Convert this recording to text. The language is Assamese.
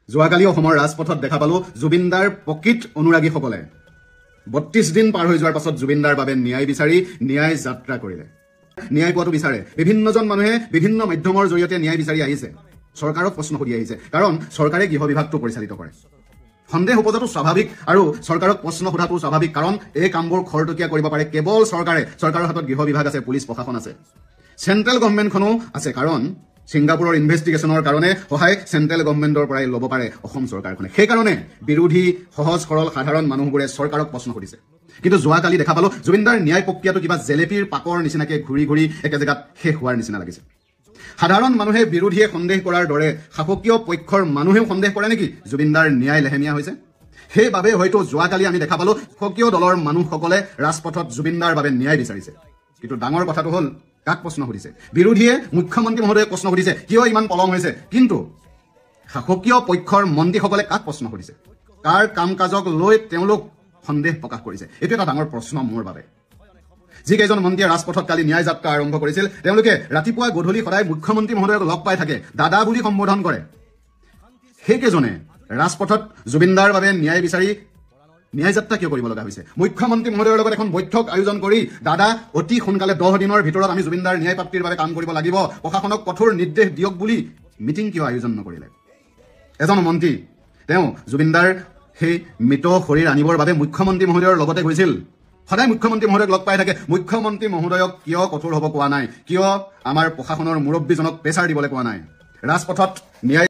যোৱাকালি অসমৰ ৰাজপথত দেখা পালো জুবিনদাৰ প্ৰকৃত অনুৰাগীসকলে ৩২ দিন পাৰ হৈ যোৱাৰ পাছত জুবিনদাৰ বাবে ন্যায় বিচাৰি ন্যায় যাত্ৰা কৰিলে। ন্যায় পোৱাটো বিচাৰে বিভিন্নজন মানুহে বিভিন্ন মাধ্যমৰ জৰিয়তে ন্যায় বিচাৰি আহিছে, চৰকাৰক প্ৰশ্ন সুধি আহিছে, কাৰণ চৰকাৰে গৃহ বিভাগটো পৰিচালিত কৰে। সন্দেহ উপজাটো স্বাভাৱিক আৰু চৰকাৰক প্ৰশ্ন সোধাটো স্বাভাৱিক, কাৰণ এই কামবোৰ খৰতকীয়া কৰিব পাৰে কেৱল চৰকাৰৰ হাতত গৃহ বিভাগ আছে, পুলিচ প্ৰশাসন আছে, চেণ্ট্ৰেল গভৰ্ণমেণ্টখনো আছে, কাৰণ ছিংগাপুৰৰ ইনভেষ্টিগেশ্যনৰ কাৰণে সহায় চেণ্ট্ৰেল গভৰ্ণমেণ্টৰ পৰাই ল'ব পাৰে অসম চৰকাৰখনে। সেইকাৰণে বিৰোধী সহজ সৰল সাধাৰণ মানুহবোৰে চৰকাৰক প্ৰশ্ন সুধিছে। কিন্তু যোৱাকালি দেখা পালো জুবিনদাৰ ন্যায় প্ৰক্ৰিয়াটো কিবা জেলেপীৰ পাকৰ নিচিনাকে ঘূৰি ঘূৰি একে জেগাত শেষ হোৱাৰ নিচিনা লাগিছে। সাধাৰণ মানুহে বিৰোধীয়ে সন্দেহ কৰাৰ দৰে শাসকীয় পক্ষৰ মানুহেও সন্দেহ কৰে নেকি জুবিনদাৰ ন্যায় লেহেমীয়া হৈছে? সেইবাবে হয়তো যোৱাকালি আমি দেখা পালো শাসকীয় দলৰ মানুহসকলে ৰাজপথত জুবিনদাৰ বাবে ন্যায় বিচাৰিছে। কিন্তু ডাঙৰ কথাটো হ'ল, কাক প্ৰশ্ন সুধিছে? বিৰোধীয়ে মুখ্যমন্ত্ৰী মহোদয়ক প্ৰশ্ন সুধিছে কিয় ইমান পলম হৈছে, কিন্তু শাসকীয় পক্ষৰ মন্ত্ৰীসকলে কাক প্ৰশ্ন সুধিছে? কাৰ কাম কাজক লৈ তেওঁলোক সন্দেহ প্ৰকাশ কৰিছে? এইটো এটা ডাঙৰ প্ৰশ্ন মোৰ বাবে। যিকেইজন মন্ত্ৰীয়ে ৰাজপথত কালি ন্যায় যাত্ৰা আৰম্ভ কৰিছিল, তেওঁলোকে ৰাতিপুৱা গধূলি সদায় মুখ্যমন্ত্ৰী মহোদয়ক লগ পাই থাকে, দাদা বুলি সম্বোধন কৰে। সেইকেইজনে ৰাজপথত জুবিনদাৰ বাবে ন্যায় বিচাৰি ন্যায় যাত্ৰা কিয় কৰিব লগা হৈছে? মুখ্যমন্ত্ৰী মহোদয়ৰ লগত এখন বৈঠক আয়োজন কৰি দাদা অতি সোনকালে 10 দিনৰ ভিতৰত আমি জুবিনদাৰ ন্যায় প্ৰাপ্তিৰ বাবে কাম কৰিব লাগিব, প্ৰশাসনক কঠোৰ নিৰ্দেশ দিয়ক বুলি মিটিং কিয় আয়োজন নকৰিলে? এজন মন্ত্ৰী তেওঁ জুবিনদাৰ সেই মৃত শৰীৰ আনিবৰ বাবে মুখ্যমন্ত্ৰী মহোদয়ৰ লগতে গৈছিল, সদায় মুখ্যমন্ত্ৰী মহোদয়ক লগ পাই থাকে। মুখ্যমন্ত্ৰী মহোদয়ক কিয় কঠোৰ হ'ব কোৱা নাই? কিয় আমাৰ প্ৰশাসনৰ মুৰব্বীজনক প্ৰেছাৰ দিবলৈ কোৱা নাই? ৰাজপথত ন্যায়